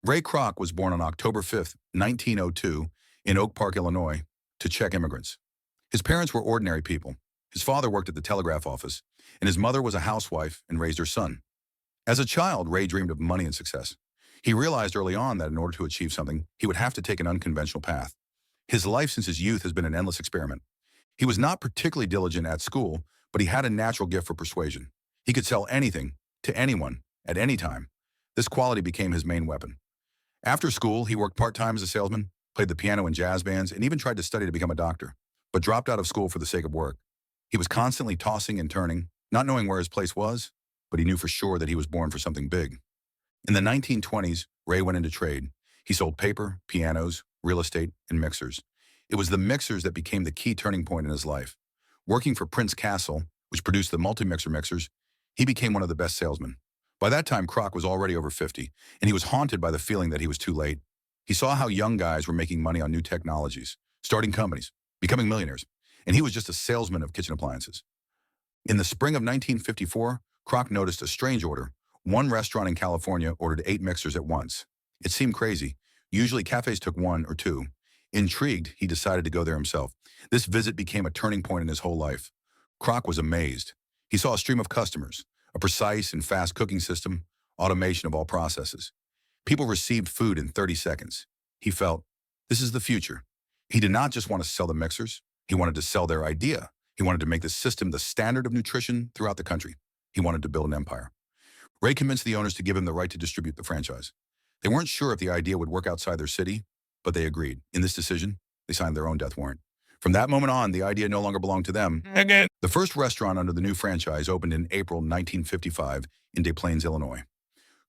Ray Kroc was born on October 5th, 1902, in Oak Park, Illinois, to Czech immigrants. His parents were ordinary people. His father worked at the telegraph office, and his mother was a housewife and raised her son. As a child, Ray dreamed of money and success. He realized early on that in order to achieve something, he would have to take an unconventional path. His life since his youth has been an endless experiment. He was not particularly diligent at school, but he had a natural gift for persuasion. He could sell anything to anyone at any time. This quality became his main weapon. After school, he worked part-time as a salesman, played the piano in jazz bands, and even tried to study to become a doctor, but dropped out of school for the sake of work. He was constantly tossing and turning, not knowing where his place was, but he knew for sure that he was born for something big. In the 1920s, Ray went into trade. He sold paper, pianos, real estate, and mixers. It was the mixers that became the key turning point in his life. Working for Prince Castle, which produced the multi-mixer mixers, he became one of the best salesmen. By that time, Kroc was already over 50, and he was haunted by the feeling that he was too late. He saw how young guys were making money on new technologies, starting companies, becoming millionaires, and he was just a salesman of kitchen appliances. In the spring of 1954, Kroc noticed a strange order. One restaurant in California ordered 8 mixers at once. It seemed crazy. Usually cafes took 1 or 2. Intrigued, he decided to go there himself. This visit became a turning point in his whole life. Kroc was amazed. He saw a stream of customers, a precise and fast cooking system, automation of all processes. People received food in 30 seconds. He felt, this is the future. He did not just want to sell the mixers. He wanted to sell their idea. He wanted to make the system the standard of nutrition throughout the country. He wanted to build an empire. Ray convinced the owners to give him the right to distribute the franchise. They weren't sure if the idea would work outside their city, but they agreed. In this decision, they signed their own death warrant. From that moment on, the idea no longer belonged to them. Again. The first restaurant under the new franchise opened in April 1955 in Des Plaines, Illinois.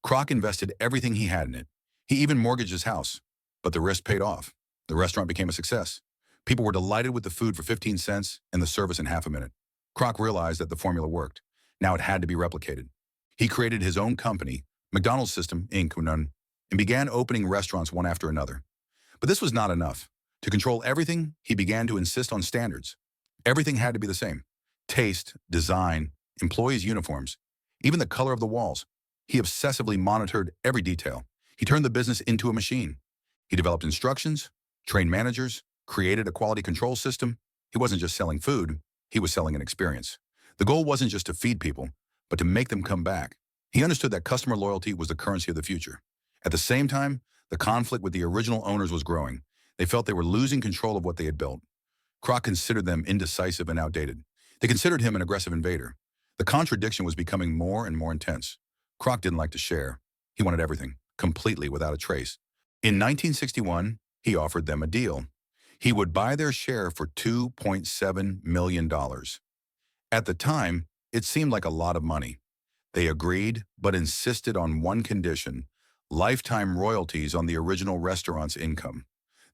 Kroc invested everything he had in it. He even mortgaged his house, but the risk paid off. The restaurant became a success. People were delighted with the food for 15 cents and the service in half a minute. Kroc realized that the formula worked. Now it had to be replicated. He created his own company, McDonald's System, Inc., and began opening restaurants one after another. But this was not enough. To control everything, he began to insist on standards. Everything had to be the same. Taste, design, employees' uniforms, even the color of the walls. He obsessively monitored every detail. He turned the business into a machine. He developed instructions, trained managers, created a quality control system. He wasn't just selling food, he was selling an experience. The goal wasn't just to feed people, but to make them come back. He understood that customer loyalty was the currency of the future. At the same time, the conflict with the original owners was growing. They felt they were losing control of what they had built. Kroc considered them indecisive and outdated. They considered him an aggressive invader. The contradiction was becoming more and more intense. Kroc didn't like to share. He wanted everything, completely without a trace. In 1961, he offered them a deal. He would buy their share for $2.7 million. At the time, it seemed like a lot of money. They agreed, but insisted on one condition: lifetime royalties on the original restaurant's income.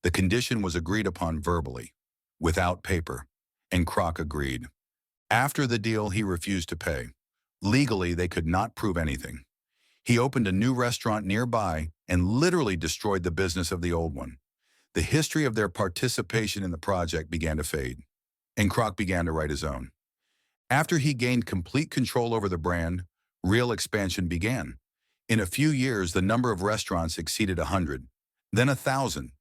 The condition was agreed upon verbally, without paper, and Kroc agreed. After the deal, he refused to pay. Legally, they could not prove anything. He opened a new restaurant nearby and literally destroyed the business of the old one. The history of their participation in the project began to fade, and Kroc began to write his own. After he gained complete control over the brand, real expansion began. In a few years, the number of restaurants exceeded 100, then 1,000.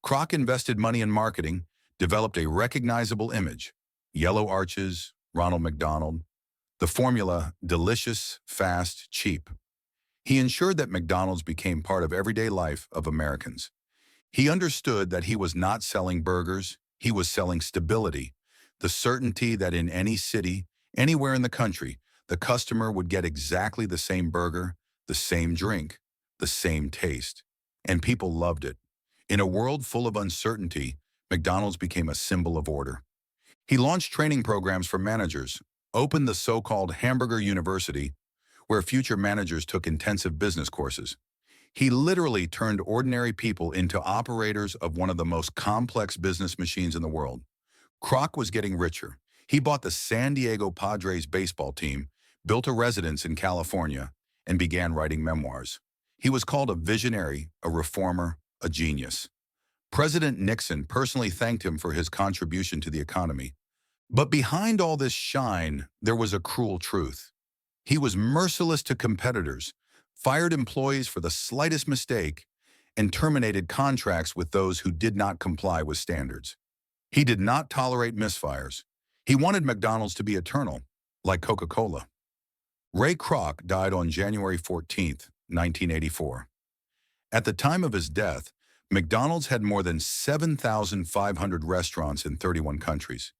Kroc invested money in marketing, developed a recognizable image: yellow arches, Ronald McDonald. The formula: delicious, fast, cheap. He ensured that McDonald's became part of everyday life of Americans. He understood that he was not selling burgers, he was selling stability, the certainty that in any city, anywhere in the country, the customer would get exactly the same burger, the same drink, the same taste. And people loved it. In a world full of uncertainty, McDonald's became a symbol of order. He launched training programs for managers, opened the so-called Hamburger University, where future managers took intensive business courses. He literally turned ordinary people into operators of one of the most complex business machines in the world. Kroc was getting richer. He bought the San Diego Padres baseball team, built a residence in California, and began writing memoirs. He was called a visionary, a reformer, a genius. President Nixon personally thanked him for his contribution to the economy. But behind all this shine, there was a cruel truth. He was merciless to competitors, fired employees for the slightest mistake, and terminated contracts with those who did not comply with standards. He did not tolerate misfires. He wanted McDonald's to be eternal, like Coca-Cola. Ray Kroc died on January 14, 1984. At the time of his death, McDonald's had more than 7,500 restaurants in 31 countries.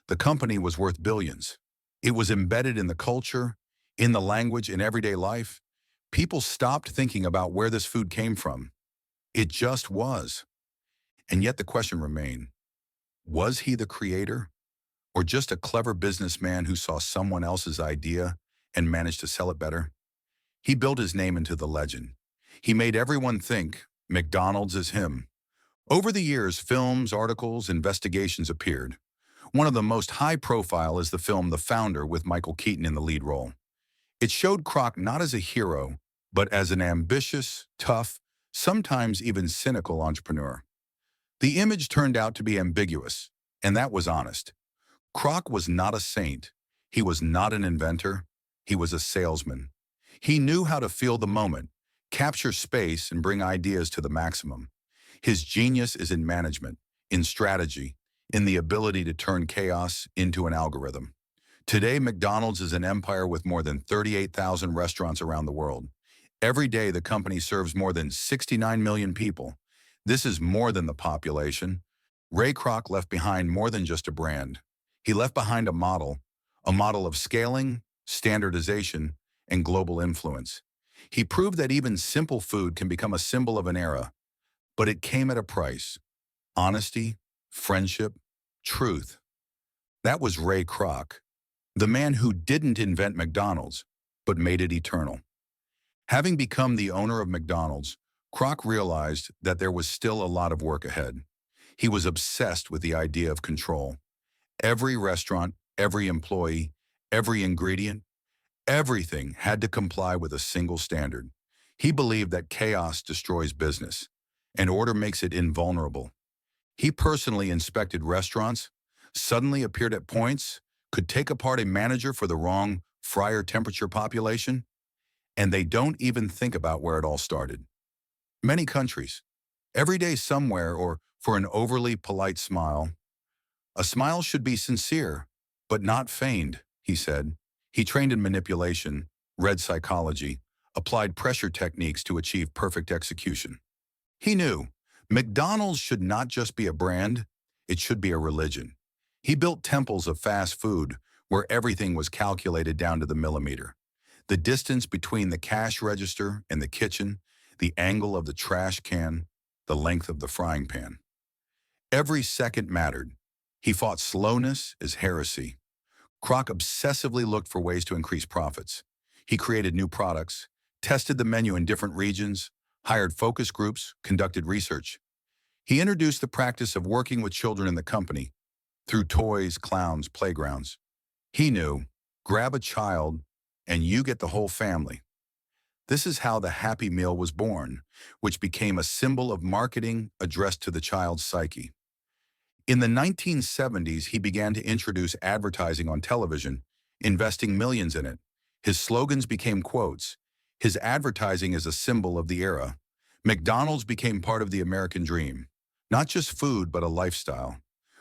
The company was worth billions. It was embedded in the culture, in the language, in everyday life. People stopped thinking about where this food came from. It just was. And yet the question remained, was he the creator? Or just a clever businessman who saw someone else's idea and managed to sell it better? He built his name into the legend. He made everyone think McDonald's is him. Over the years, films, articles, investigations appeared. One of the most high-profile is the film The Founder with Michael Keaton in the lead role. It showed Kroc not as a hero, but as an ambitious, tough, sometimes even cynical entrepreneur. The image turned out to be ambiguous, and that was honest. Kroc was not a saint. He was not an inventor. He was a salesman. He knew how to feel the moment, capture space, and bring ideas to the maximum. His genius is in management, in strategy, in the ability to turn chaos into an algorithm. Today, McDonald's is an empire with more than 38,000 restaurants around the world. Every day, the company serves more than 69 million people. This is more than the population. Ray Kroc left behind more than just a brand. He left behind a model of scaling, standardization, and global influence. He proved that even simple food can become a symbol of an era, but it came at a price: honesty, friendship, truth. That was Ray Kroc, the man who didn't invent McDonald's, but made it eternal. Having become the owner of McDonald's, Kroc realized that there was still a lot of work ahead. He was obsessed with the idea of control. Every restaurant, every employee, every ingredient, everything had to comply with a single standard. He believed that chaos destroys business, and order makes it invulnerable. He personally inspected restaurants, suddenly appeared at points, could take apart a manager for the wrong fryer temperature population, and they don't even think about where it all started. Many countries, every day somewhere, or for an overly polite smile. A smile should be sincere, but not feigned, he said. He trained in manipulation, read psychology, applied pressure techniques to achieve perfect execution. He knew McDonald's should not just be a brand, it should be a religion. He built temples of fast food where everything was calculated down to the millimeter. The distance between the cash register and the kitchen, the angle of the trash can, the length of the frying pan. Every second mattered. He fought slowness as heresy. Kroc obsessively looked for ways to increase profits. He created new products, tested the menu in different regions, hired focus groups, conducted research. He introduced the practice of working with children in the company through toys, clowns, playgrounds. He knew, grab a child and you get the whole family. This is how the Happy Meal was born, which became a symbol of marketing addressed to the child's psyche. In the 1970s, he began to introduce advertising on television, investing millions in it. His slogans became quotes. His advertising is a symbol of the era. McDonald's became part of the American dream. Not just food, but a lifestyle,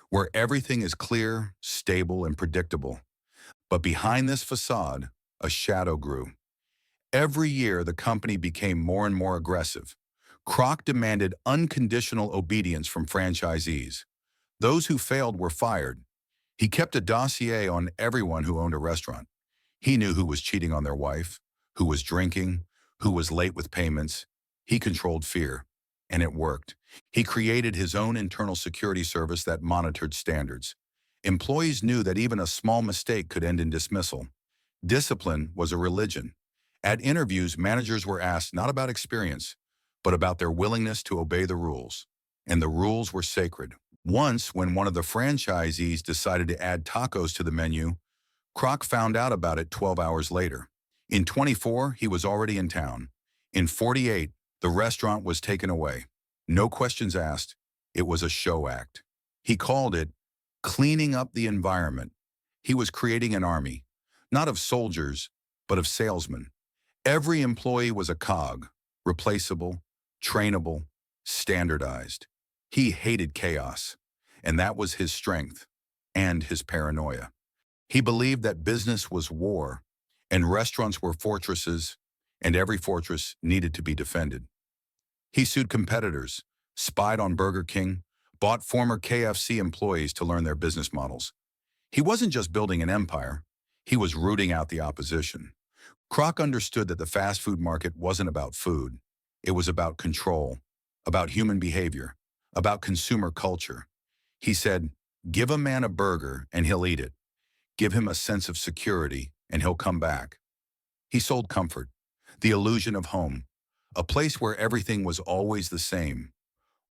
where everything is clear, stable, and predictable. But behind this facade, a shadow grew. Every year, the company became more and more aggressive. Kroc demanded unconditional obedience from franchisees. Those who failed were fired. He kept a dossier on everyone who owned a restaurant. He knew who was cheating on their wife, who was drinking, who was late with payments. He controlled fear, and it worked. He created his own internal security service that monitored standards. Employees knew that even a small mistake could end in dismissal. Discipline was a religion. At interviews, managers were asked not about experience, but about their willingness to obey the rules. And the rules were sacred. Once, when one of the franchisees decided to add tacos to the menu, Kroc found out about it 12 hours later. In 24, he was already in town. In 48, the restaurant was taken away. No questions asked. It was a show act. He called it cleaning up the environment. He was creating an army, not of soldiers, but of salesmen. Every employee was a cog, replaceable, trainable, standardized. He hated chaos, and that was his strength and his paranoia. He believed that business was war, and restaurants were fortresses, and every fortress needed to be defended. He sued competitors, spied on Burger King, bought former KFC employees to learn their business models. He wasn't just building an empire, he was rooting out the opposition. Kroc understood that the fast food market wasn't about food. It was about control, about human behavior, about consumer culture. He said, give a man a burger and he'll eat it. Give him a sense of security and he'll come back. He sold comfort, the illusion of home, a place where everything was always the same.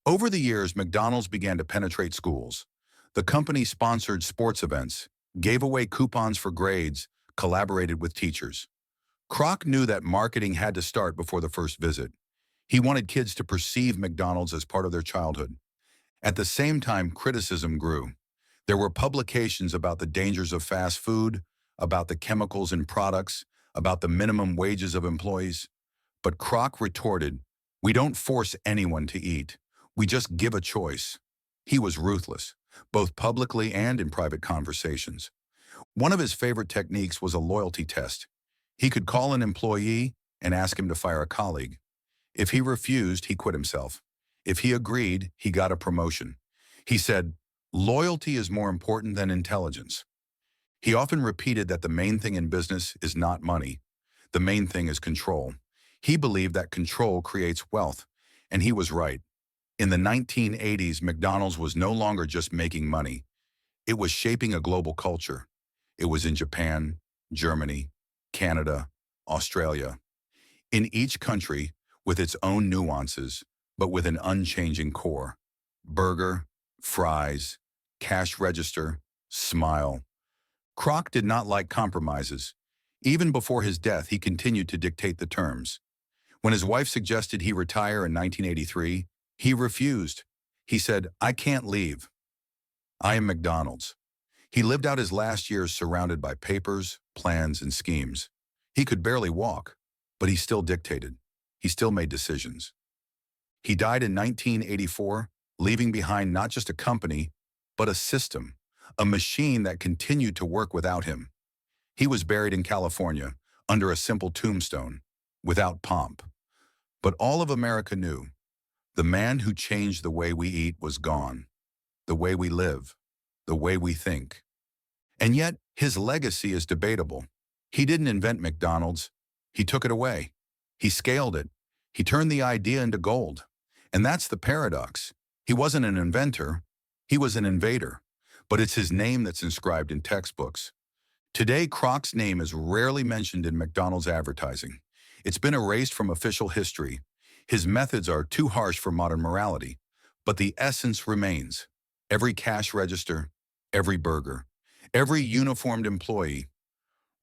Over the years, McDonald's began to penetrate schools. The company sponsored sports events, gave away coupons for grades, collaborated with teachers. Kroc knew that marketing had to start before the first visit. He wanted kids to perceive McDonald's as part of their childhood. At the same time, criticism grew. There were publications about the dangers of fast food, about the chemicals in products, about the minimum wages of employees. But Kroc retorted, we don't force anyone to eat. We just give a choice. He was ruthless, both publicly and in private conversations. One of his favorite techniques was a loyalty test. He could call an employee and ask him to fire a colleague. If he refused, he quit himself. If he agreed, he got a promotion. He said, loyalty is more important than intelligence. He often repeated that the main thing in business is not money. The main thing is control. He believed that control creates wealth, and he was right. In the 1980s, McDonald's was no longer just making money. It was shaping a global culture. It was in Japan, Germany, Canada, Australia. In each country, with its own nuances, but with an unchanging core. Burger, fries, cash register, smile. Kroc did not like compromises. Even before his death, he continued to dictate the terms. When his wife suggested he retire in 1983, he refused. He said, I can't leave. I am McDonald's. He lived out his last years surrounded by papers, plans, and schemes. He could barely walk, but he still dictated. He still made decisions. He died in 1984, leaving behind not just a company, but a system, a machine that continued to work without him. He was buried in California, under a simple tombstone, without pomp. But all of America knew, the man who changed the way we eat was gone, the way we live, the way we think. And yet, his legacy is debatable. He didn't invent McDonald's. He took it away. He scaled it. He turned the idea into gold. And that's the paradox. He wasn't an inventor. He was an invader. But it's his name that's inscribed in textbooks. Today, Kroc's name is rarely mentioned in McDonald's advertising. It's been erased from official history. His methods are too harsh for modern morality. But the essence remains. Every cash register, every burger, every uniformed employee,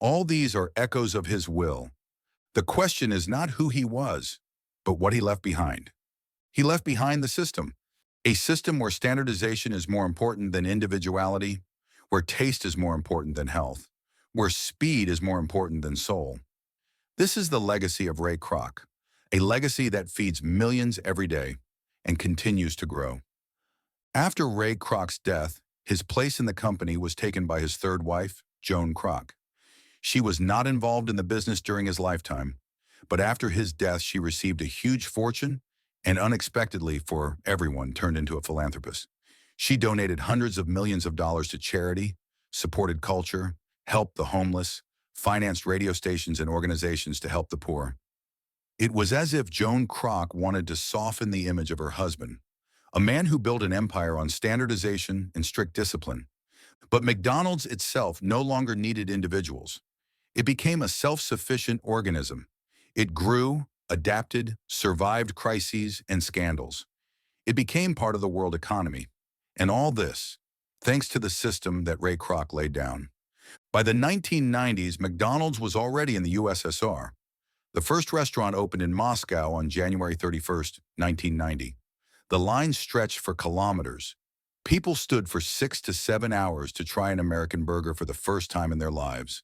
all these are echoes of his will. The question is not who he was, but what he left behind. He left behind the system. A system where standardization is more important than individuality, where taste is more important than health, where speed is more important than soul. This is the legacy of Ray Kroc, a legacy that feeds millions every day and continues to grow. After Ray Kroc's death, his place in the company was taken by his third wife, Joan Kroc. She was not involved in the business during his lifetime, but after his death, she received a huge fortune and unexpectedly for everyone turned into a philanthropist. She donated hundreds of millions of dollars to charity, supported culture, helped the homeless, financed radio stations and organizations to help the poor. It was as if Joan Kroc wanted to soften the image of her husband, a man who built an empire on standardization and strict discipline. But McDonald's itself no longer needed individuals. It became a self-sufficient organism. It grew, adapted, survived crises and scandals. It became part of the world economy. And all this, thanks to the system that Ray Kroc laid down. By the 1990s, McDonald's was already in the USSR. The first restaurant opened in Moscow on January 31st, 1990. The line stretched for kilometers. People stood for 6 to 7 hours to try an American burger for the first time in their lives.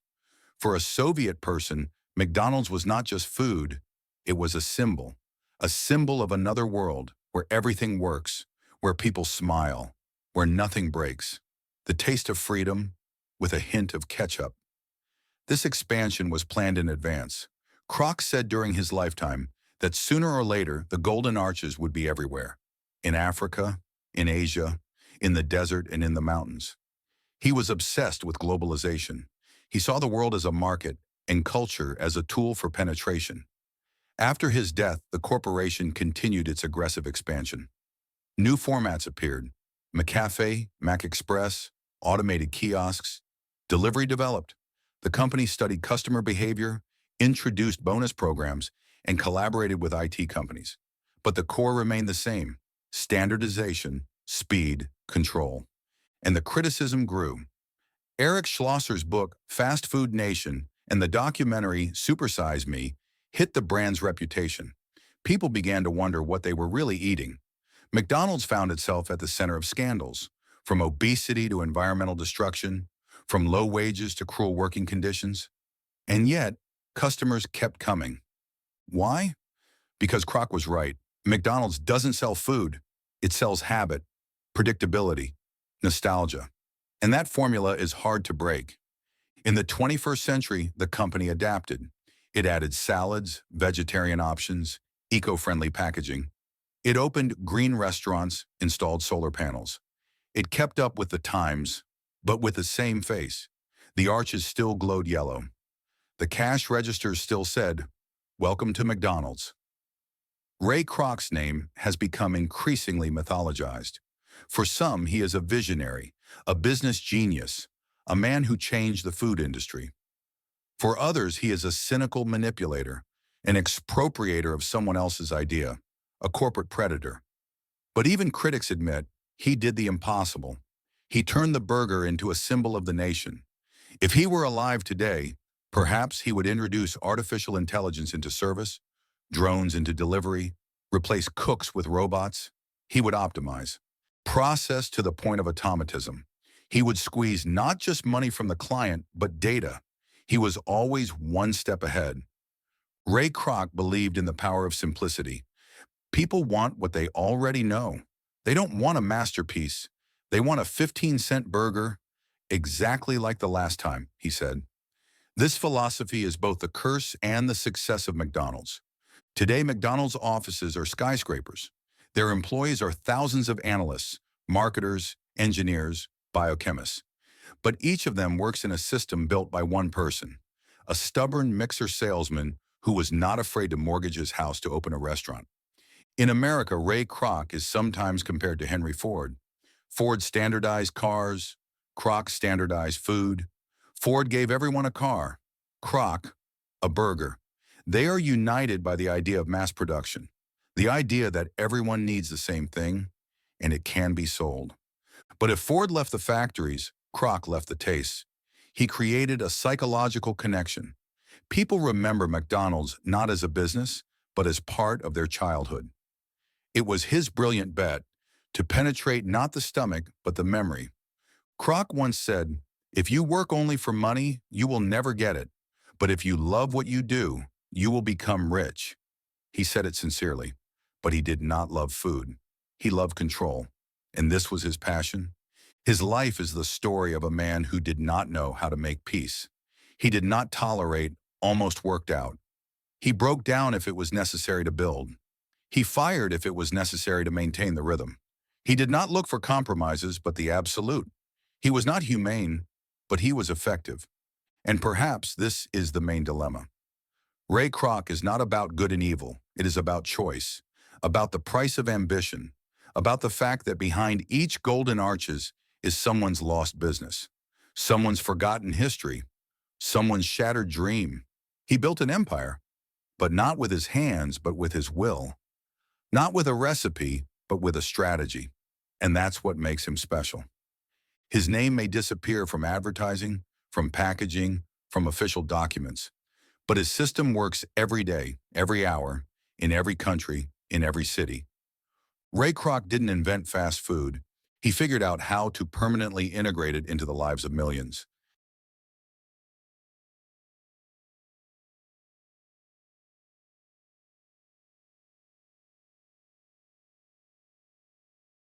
For a Soviet person, McDonald's was not just food, it was a symbol of another world where everything works, where people smile, where nothing breaks. The taste of freedom with a hint of ketchup. This expansion was planned in advance. Kroc said during his lifetime that sooner or later the golden arches would be everywhere. In Africa, in Asia, in the desert, and in the mountains. He was obsessed with globalization. He saw the world as a market and culture as a tool for penetration. After his death, the corporation continued its aggressive expansion. New formats appeared: McCafe, McExpress, automated kiosks. Delivery developed. The company studied customer behavior, introduced bonus programs, and collaborated with IT companies. But the core remained the same: standardization, speed, control. And the criticism grew. Eric Schlosser's book, Fast Food Nation, and the documentary Supersize Me hit the brand's reputation. People began to wonder what they were really eating. McDonald's found itself at the center of scandals, from obesity to environmental destruction, from low wages to cruel working conditions. And yet, customers kept coming. Why? Because Kroc was right. McDonald's doesn't sell food. It sells habit, predictability, nostalgia. And that formula is hard to break. In the 21st century, the company adapted. It added salads, vegetarian options, eco-friendly packaging. It opened green restaurants, installed solar panels. It kept up with the times, but with the same face. The arches still glowed yellow. The cash registers still said, "Welcome to McDonald's." Ray Kroc's name has become increasingly mythologized. For some, he is a visionary, a business genius, a man who changed the food industry. For others, he is a cynical manipulator, an expropriator of someone else's idea, a corporate predator. But even critics admit he did the impossible. He turned the burger into a symbol of the nation. If he were alive today, perhaps he would introduce artificial intelligence into service, drones into delivery, replace cooks with robots. He would optimize, process to the point of automatism. He would squeeze not just money from the client, but data. He was always one step ahead. Ray Kroc believed in the power of simplicity. People want what they already know. They don't want a masterpiece. They want a 15-cent burger, exactly like the last time, he said. This philosophy is both the curse and the success of McDonald's. Today, McDonald's offices are skyscrapers. Their employees are thousands of analysts, marketers, engineers, biochemists. But each of them works in a system built by one person, a stubborn mixer salesman who was not afraid to mortgage his house to open a restaurant. In America, Ray Kroc is sometimes compared to Henry Ford. Ford standardized cars, Kroc standardized food. Ford gave everyone a car, Kroc a burger. They are united by the idea of mass production, the idea that everyone needs the same thing, and it can be sold. But if Ford left the factories, Kroc left the tastes. He created a psychological connection. People remember McDonald's not as a business, but as part of their childhood. It was his brilliant bet to penetrate not the stomach, but the memory. Kroc once said, "If you work only for money, you will never get it. But if you love what you do, you will become rich." He said it sincerely, but he did not love food. He loved control, and this was his passion. His life is the story of a man who did not know how to make peace. He did not tolerate almost worked out. He broke down if it was necessary to build. He fired if it was necessary to maintain the rhythm. He did not look for compromises, but the absolute. He was not humane, but he was effective. And perhaps this is the main dilemma. Ray Kroc is not about good and evil. It is about choice, about the price of ambition, about the fact that behind each golden arches is someone's lost business, someone's forgotten history, someone's shattered dream. He built an empire, but not with his hands, but with his will. Not with a recipe, but with a strategy. And that's what makes him special. His name may disappear from advertising, from packaging, from official documents, but his system works every day, every hour, in every country, in every city. Ray Kroc didn't invent fast food. He figured out how to permanently integrate it into the lives of millions.